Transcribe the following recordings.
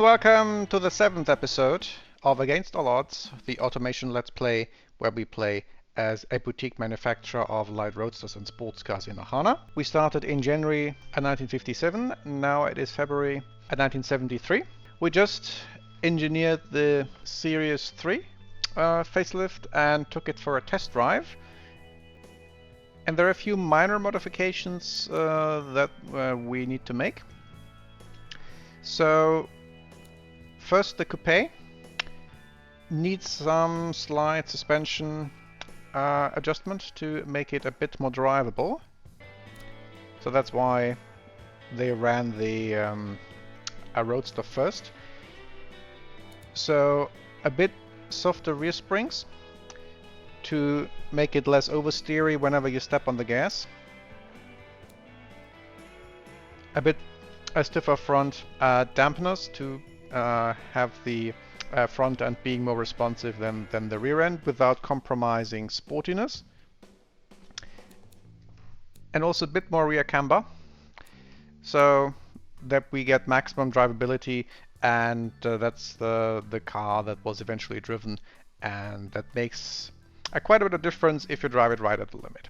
welcome to the 7th episode of Against All Odds, the automation Let's Play, where we play as a boutique manufacturer of light roadsters and sports cars in Archana. We started in January 1957, now it is February 1973. We just engineered the Series 3 facelift and took it for a test drive. And there are a few minor modifications that we need to make. So, first the coupe needs some slight suspension adjustment to make it a bit more drivable. So that's why they ran the a roadster first. So a bit softer rear springs to make it less oversteery whenever you step on the gas. A bit stiffer front dampeners to have the front end being more responsive than the rear end without compromising sportiness. And also a bit more rear camber so that we get maximum drivability, and that's the car that was eventually driven, and that makes quite a bit of difference if you drive it right at the limit.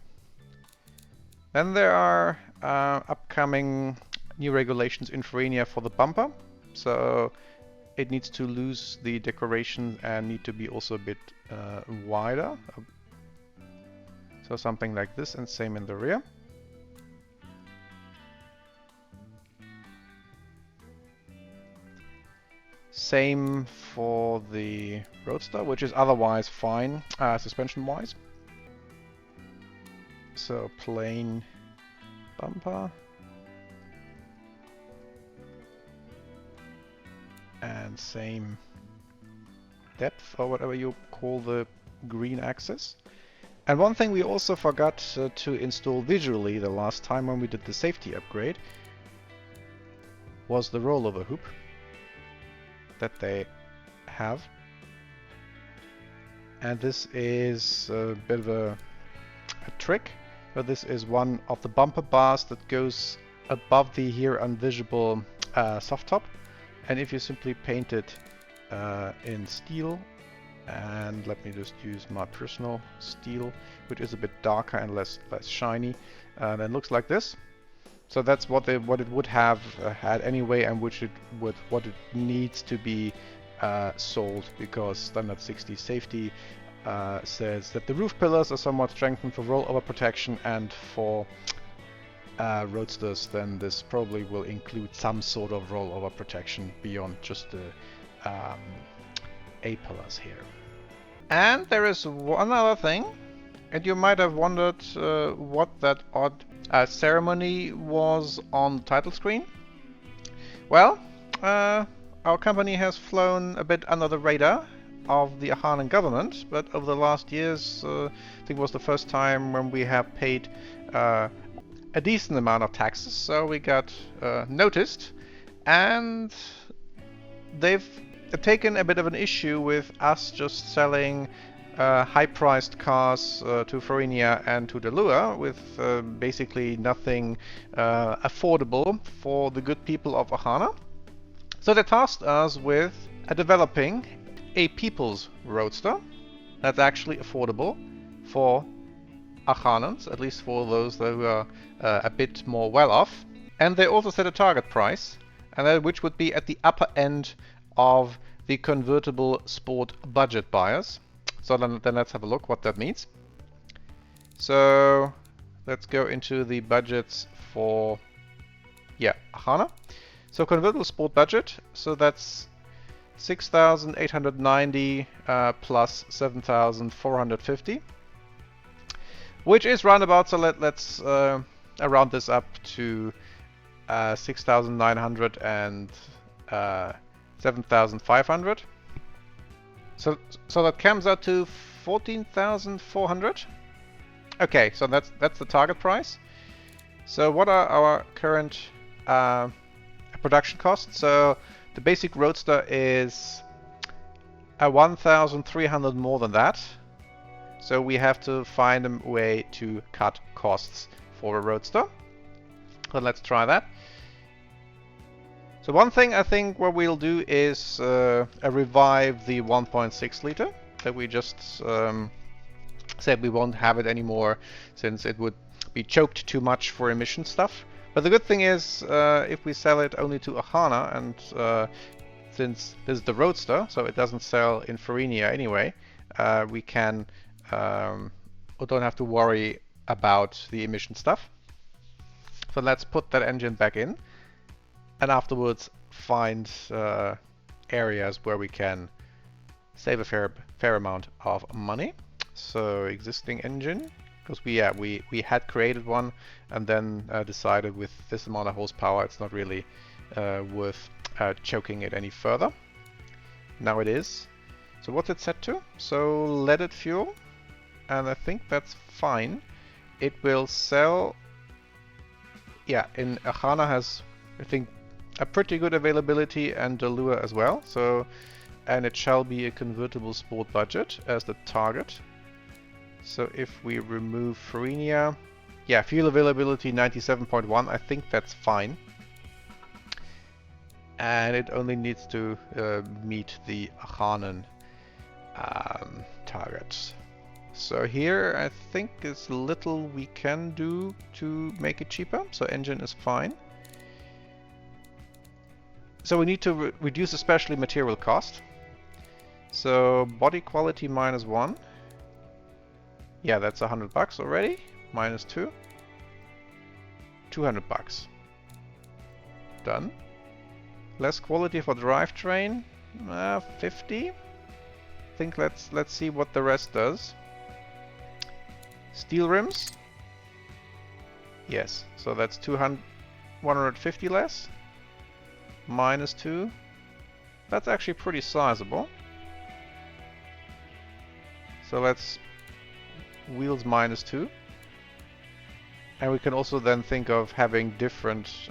Then there are upcoming new regulations in Furenia for the bumper, so it needs to lose the decoration and need to be also a bit wider. So something like this, and same in the rear. Same for the Roadster, which is otherwise fine suspension-wise. So plain bumper. And same depth, or whatever you call the green axis. And one thing we also forgot to install visually the last time when we did the safety upgrade was the rollover hoop that they have. And this is a bit of a trick, but this is one of the bumper bars that goes above the here invisible soft top. And if you simply paint it in steel, and let me just use my personal steel, which is a bit darker and less shiny, then it looks like this. So that's what it would have had anyway, and what it needs to be sold, because standard 60 safety says that the roof pillars are somewhat strengthened for rollover protection, and for roadsters, then this probably will include some sort of rollover protection beyond just the A-pillars here. And there is one other thing, and you might have wondered what that odd ceremony was on the title screen. Well, our company has flown a bit under the radar of the Archanan government, but over the last years, I think it was the first time when we have paid a decent amount of taxes, so we got noticed, and they've taken a bit of an issue with us just selling high-priced cars to Furenia and to Delua with basically nothing affordable for the good people of Archana. So they tasked us with developing a people's roadster that's actually affordable for Archanans, at least for those who are a bit more well off. And they also set a target price, and which would be at the upper end of the convertible sport budget buyers. So then let's have a look what that means. So let's go into the budgets for Archana. So convertible sport budget, so that's 6,890 plus 7,450. Which is roundabout, so let's round this up to 6,900 and 7,500. So that comes out to 14,400. Okay, so that's the target price. So what are our current production costs? So the basic roadster is 1,300 more than that. So we have to find a way to cut costs for a roadster. So let's try that. So one thing I think what we'll do is revive the 1.6 liter that we just said we won't have it anymore since it would be choked too much for emission stuff. But the good thing is if we sell it only to Archana, and since this is the roadster, so it doesn't sell in Farenia anyway, we can or don't have to worry about the emission stuff. So let's put that engine back in, and afterwards find areas where we can save a fair amount of money. So existing engine, because we had created one and then decided with this amount of horsepower it's not really worth choking it any further. Now it is. So what's it set to? So leaded fuel, and I think that's fine. It will sell. Yeah, in Archana has, I think, a pretty good availability and the lure as well. So, and it shall be a convertible sport budget as the target. So if we remove Farenia, yeah, fuel availability 97.1, I think that's fine. And it only needs to meet the Archanan targets. So here I think there's little we can do to make it cheaper. So engine is fine. So we need to reduce especially material cost. So body quality -1. Yeah, that's $100 already. -2. $200. Done. Less quality for drivetrain. 50. I think let's see what the rest does. Steel rims. Yes, so that's 150 less. -2. That's actually pretty sizable. So let's wheels -2. And we can also then think of having different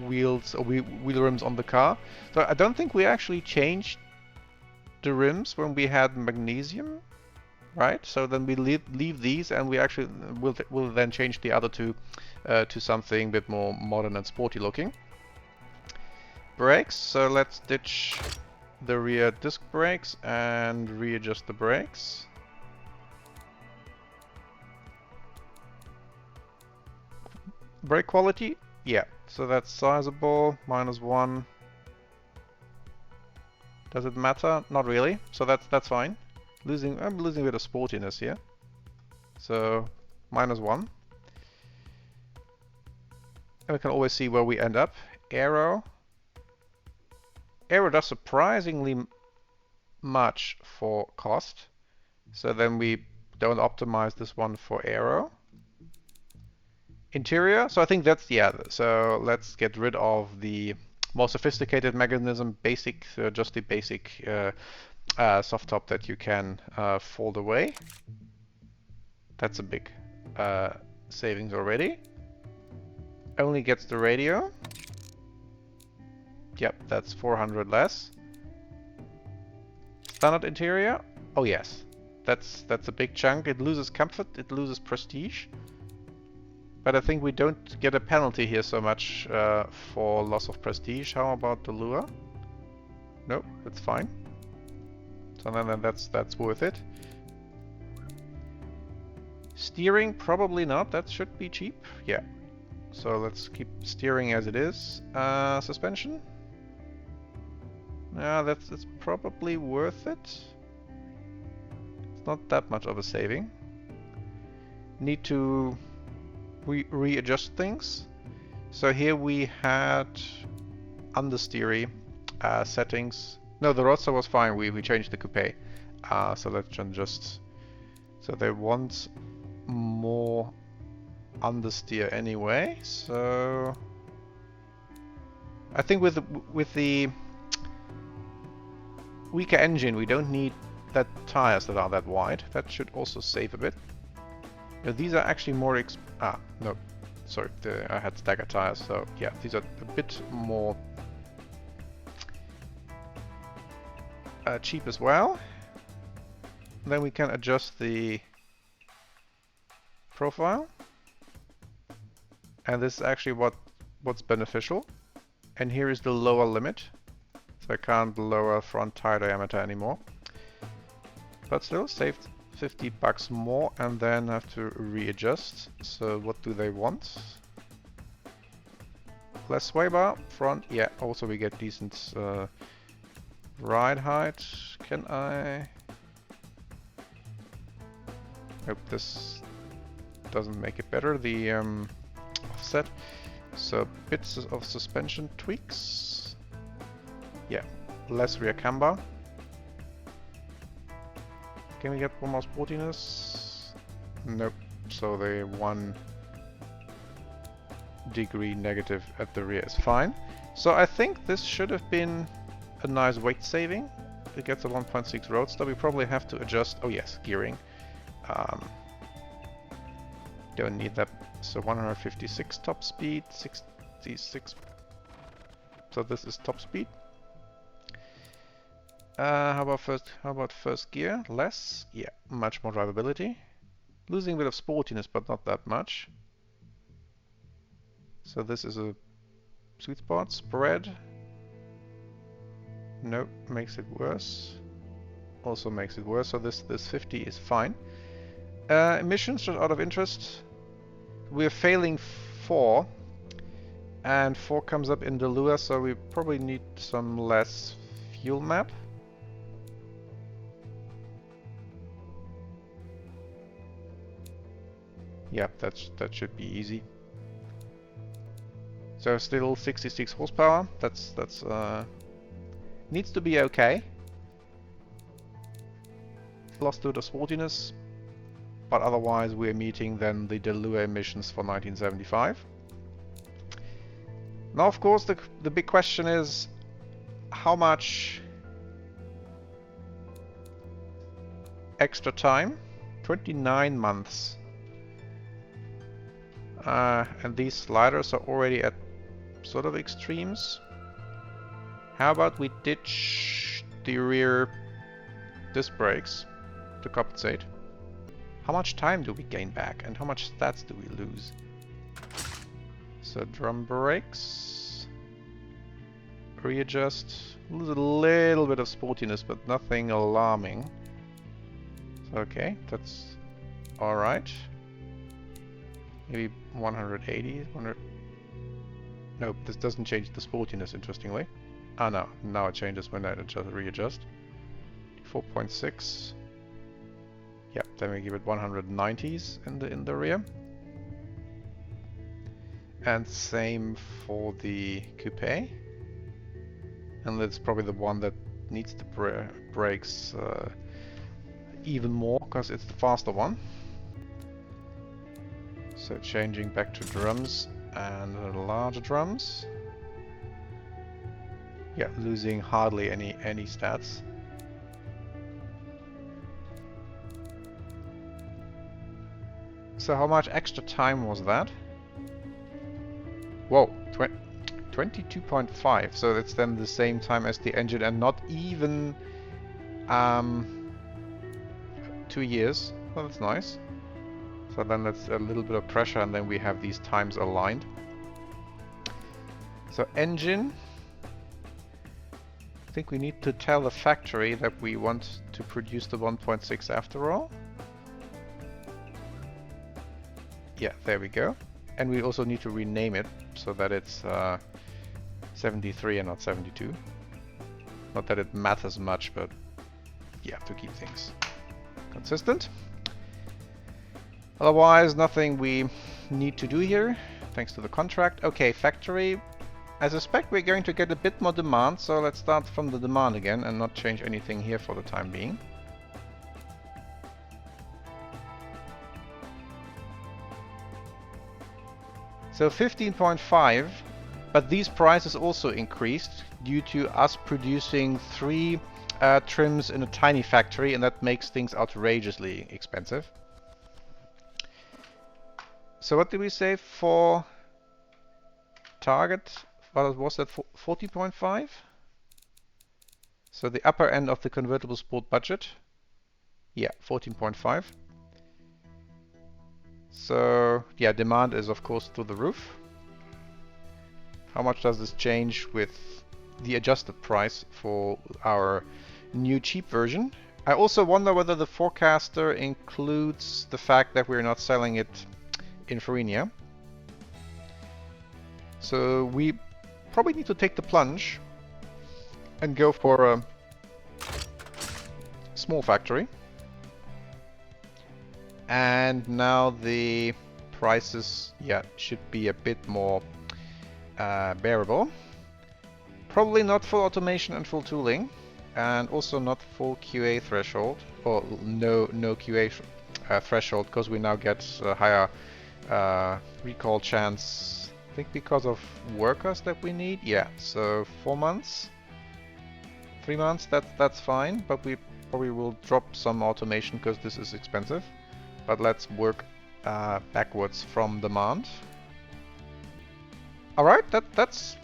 wheels or wheel rims on the car. So I don't think we actually changed the rims when we had magnesium, right? So then we leave these, and we actually will then change the other two to something a bit more modern and sporty looking. Brakes. So let's ditch the rear disc brakes and readjust the brakes. Brake quality, yeah, so that's sizable, -1. Does it matter? Not really, so that's fine. I'm losing a bit of sportiness here. So -1. And we can always see where we end up. Aero. Aero does surprisingly much for cost. So then we don't optimize this one for aero. Interior, so I think that's, yeah, so let's get rid of the more sophisticated mechanism, just the basic soft top that you can fold away. That's a big savings already. Only gets the radio. Yep, that's 400 less. Standard interior, oh yes, that's a big chunk. It loses comfort, it loses prestige. But I think we don't get a penalty here so much for loss of prestige. How about the lure? Nope, that's fine. So then that's worth it. Steering, probably not. That should be cheap. Yeah. So let's keep steering as it is. Suspension. Yeah, that's probably worth it. It's not that much of a saving. Need to readjust things. So here we had understeery settings. No, the roadster was fine. We changed the coupe. So let's just. So they want more understeer anyway. So I think with the weaker engine, we don't need that tires that are that wide. That should also save a bit. Now, these are actually more no, sorry, I had stagger tires, so yeah, these are a bit more cheap as well. Then we can adjust the profile, and this is actually what's beneficial. And here is the lower limit. So I can't lower front tire diameter anymore. But still saved 50 bucks more and then have to readjust. So what do they want? Less sway bar, front, yeah, also we get decent ride height. Can I? Nope, this doesn't make it better, the offset. So bits of suspension tweaks. Yeah, less rear camber. Can we get one more sportiness? Nope, so the 1 degree negative at the rear is fine. So I think this should have been a nice weight saving. It gets a 1.6 roadster. We probably have to adjust, oh yes, gearing. Don't need that. So 156 top speed, 66. So this is top speed. How about first gear? Less? Yeah, much more drivability. Losing a bit of sportiness, but not that much. So this is a sweet spot. Spread. Nope, makes it worse. Also makes it worse. So this 50 is fine. Emissions, just out of interest. We're failing 4. And 4 comes up in the lure, so we probably need some less fuel map. Yep, that should be easy. So still 66 horsepower. That's needs to be okay. Lost to the sportiness, but otherwise we're meeting then the Delua emissions for 1975. Now, of course, the big question is how much extra time? 29 months. And these sliders are already at sort of extremes. How about we ditch the rear disc brakes to compensate? How much time do we gain back and how much stats do we lose? So drum brakes. Readjust. Lose a little bit of sportiness, but nothing alarming. Okay, that's alright. Maybe 180, 100. Nope, this doesn't change the sportiness, interestingly. Ah, no, now it changes when I readjust. 4.6. Yep, then we give it 190s in the rear. And same for the coupe. And that's probably the one that needs the brakes even more, because it's the faster one. So changing back to drums and larger drums. Yeah, losing hardly any stats. So how much extra time was that? Whoa, 22.5. So that's then the same time as the engine and not even 2 years. Well, that's nice. So then that's a little bit of pressure and then we have these times aligned. So engine. I think we need to tell the factory that we want to produce the 1.6 after all. Yeah, there we go. And we also need to rename it so that it's 73 and not 72. Not that it matters much, but yeah, to keep things consistent. Otherwise, nothing we need to do here, thanks to the contract. Okay, factory. I suspect we're going to get a bit more demand, so let's start from the demand again and not change anything here for the time being. So 15.5, but these prices also increased due to us producing 3 trims in a tiny factory, and that makes things outrageously expensive. So what did we say for target? What was that, 40.5? So the upper end of the convertible sport budget. Yeah, 14.5. So yeah, demand is of course through the roof. How much does this change with the adjusted price for our new cheap version? I also wonder whether the forecaster includes the fact that we're not selling it in Farina. So we probably need to take the plunge and go for a small factory. And now the prices, yeah, should be a bit more bearable. Probably not full automation and full tooling, and also not full QA threshold, or no QA threshold, because we now get a higher recall chance. I think because of workers that we need. Yeah, so 4 months, 3 months. That's fine, but we probably will drop some automation because this is expensive. But let's work backwards from demand. Alright, that's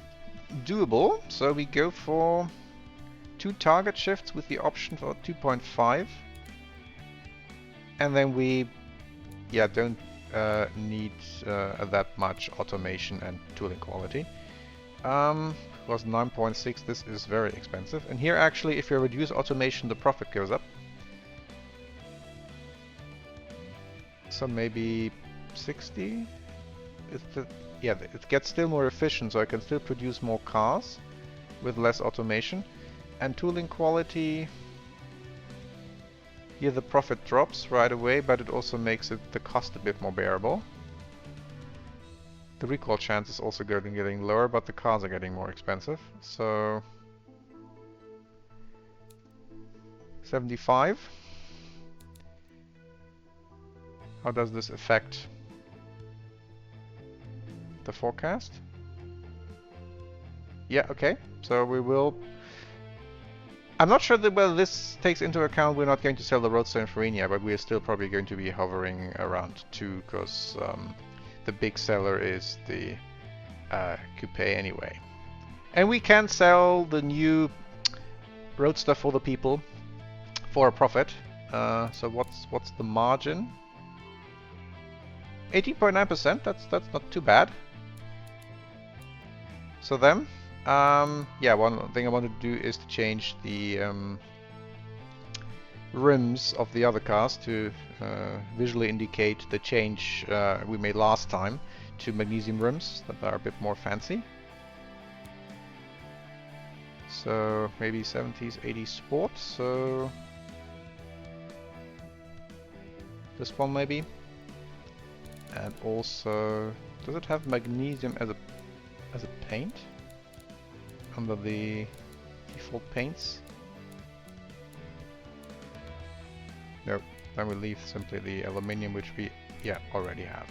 doable. So we go for 2 target shifts with the option for 2.5. And then we don't need that much automation and tooling quality. Was 9.6, this is very expensive. And here actually, if you reduce automation, the profit goes up. So maybe 60? Yeah, it gets still more efficient, so I can still produce more cars with less automation. And tooling quality, here the profit drops right away, but it also makes the cost a bit more bearable. The recall chance is also getting lower, but the cars are getting more expensive. So 75. How does this affect the forecast? Yeah, okay. So we will... I'm not sure that whether this takes into account we're not going to sell the Roadster in Farina, but we are still probably going to be hovering around 2, because the big seller is the Coupe anyway. And we can sell the new Roadster for the people for a profit. So what's the margin? 18.9%, that's not too bad. So then, yeah, one thing I want to do is to change the rims of the other cars to visually indicate the change we made last time to magnesium rims that are a bit more fancy. So maybe 70s, 80s sport, so this one maybe. And also, does it have magnesium as a paint under the default paints? Nope. Then we leave simply the aluminium, which we already have.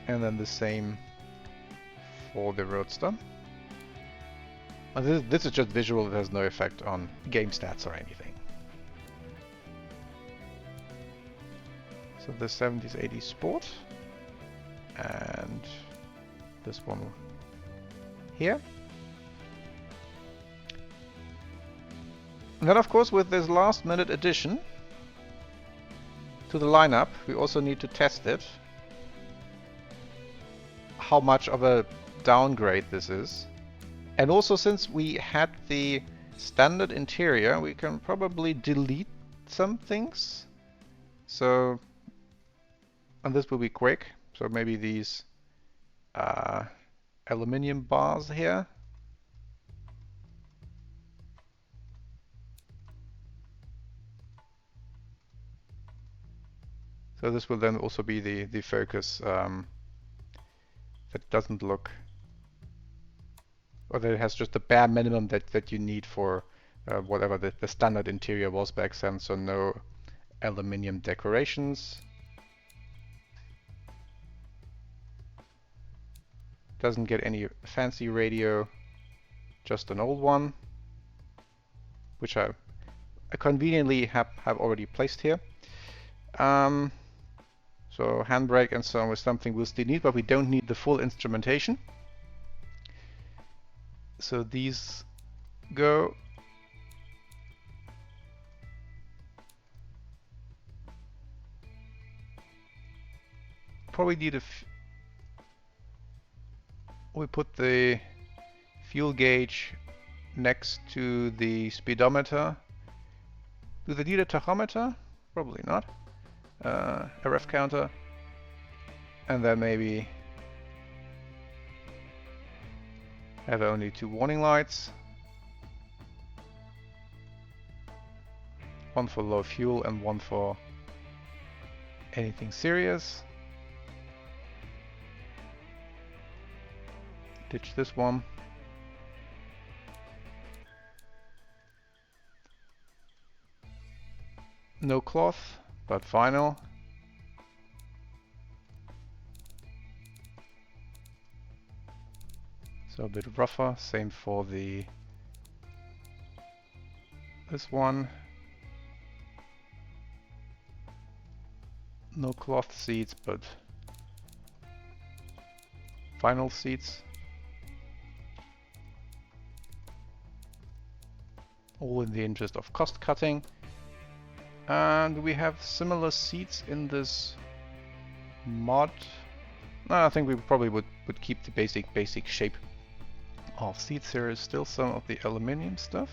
And then the same for the Roadster. And this is just visual; it has no effect on game stats or anything. So the 70s, 80s Sport, and this one here. And then of course with this last minute addition to the lineup, we also need to test it. How much of a downgrade this is. And also since we had the standard interior, we can probably delete some things. So, and this will be quick. So maybe these aluminium bars here. So this will then also be the focus that doesn't look, or that it has just the bare minimum that you need for whatever the standard interior was back then. So no aluminium decorations. Doesn't get any fancy radio, just an old one, which I conveniently have already placed here. So handbrake and so on is something we'll still need, but we don't need the full instrumentation. So these go. Probably need we put the fuel gauge next to the speedometer. Do they need a tachometer? Probably not. A ref counter. And then maybe have only 2 warning lights. One for low fuel and one for anything serious. Ditch this one. No cloth, but vinyl. So a bit rougher, same for this one. No cloth seats, but vinyl seats. All in the interest of cost cutting. And we have similar seats in this mod. No, I think we probably would keep the basic shape of seats. Here is still some of the aluminium stuff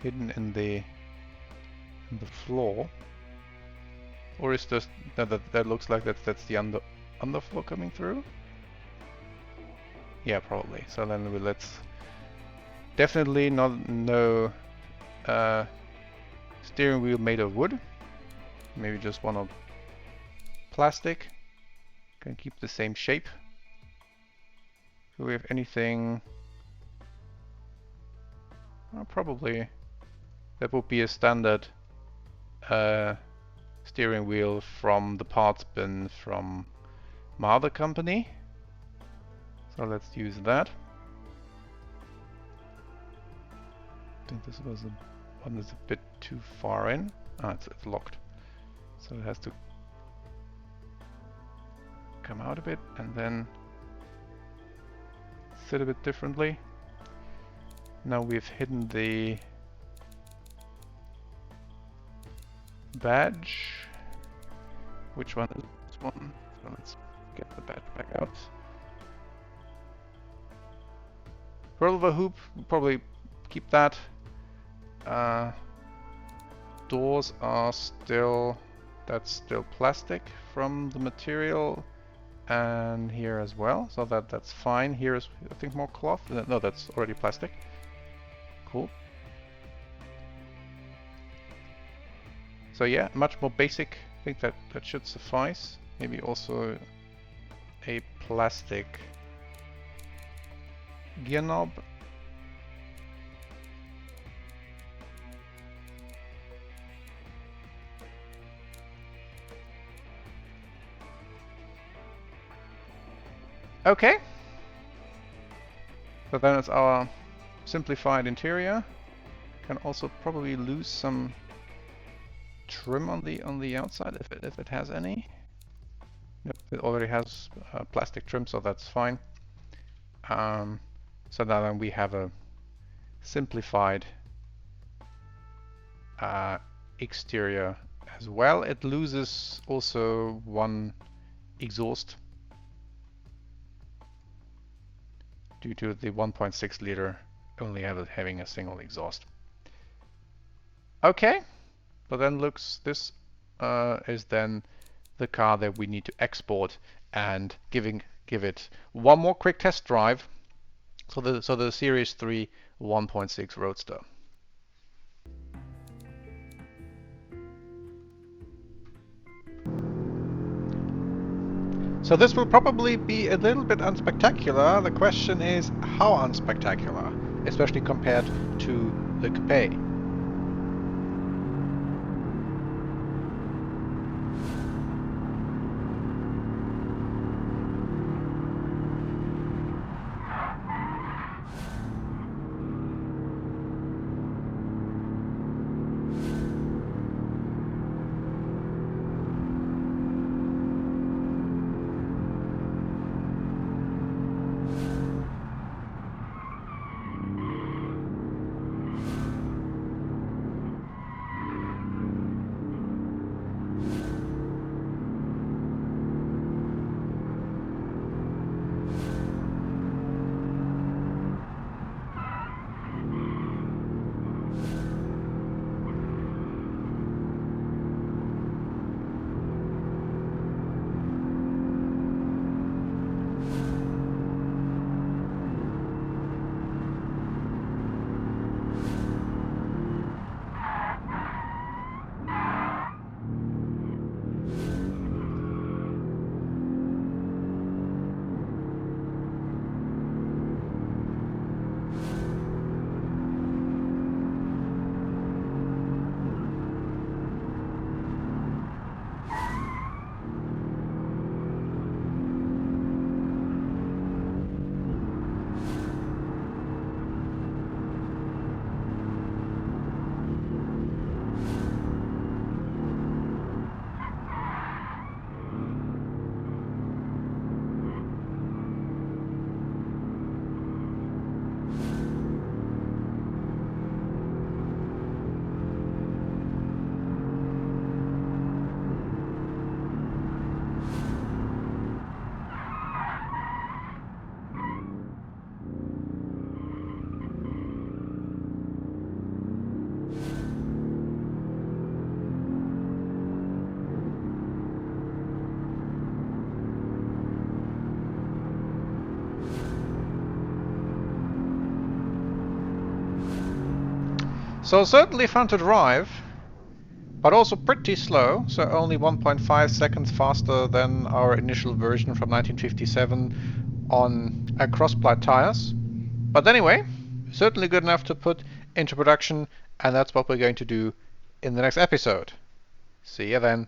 hidden in the floor. Or is this that looks like that's the underfloor coming through? Yeah, probably. So then let's definitely no steering wheel made of wood. Maybe just one of plastic. Can keep the same shape. Do we have anything? Probably that would be a standard steering wheel from the parts bin from my other company. So let's use that. I think this was one that's a bit too far in. Ah, it's locked. So it has to come out a bit and then sit a bit differently. Now we've hidden the badge. Which one is this one? So let's get the badge back out. Rollover hoop, we'll probably keep that. Doors are still, that's still plastic from the material, and here as well, so that's fine. Here is, I think, more cloth. No, that's already plastic. Cool. So yeah, much more basic. I think that should suffice. Maybe also a plastic gear knob. Okay. So then it's our simplified interior. Can also probably lose some trim on the outside if it has any. Yep, it already has plastic trim, so that's fine. So now then we have a simplified exterior as well. It loses also one exhaust due to the 1.6 liter only having a single exhaust. Okay, but then this is then the car that we need to export and give it one more quick test drive. So the Series 3 1.6 Roadster. So this will probably be a little bit unspectacular. The question is how unspectacular, especially compared to the Coupe. So certainly fun to drive, but also pretty slow, so only 1.5 seconds faster than our initial version from 1957 on cross-ply tires. But anyway, certainly good enough to put into production, and that's what we're going to do in the next episode. See you then.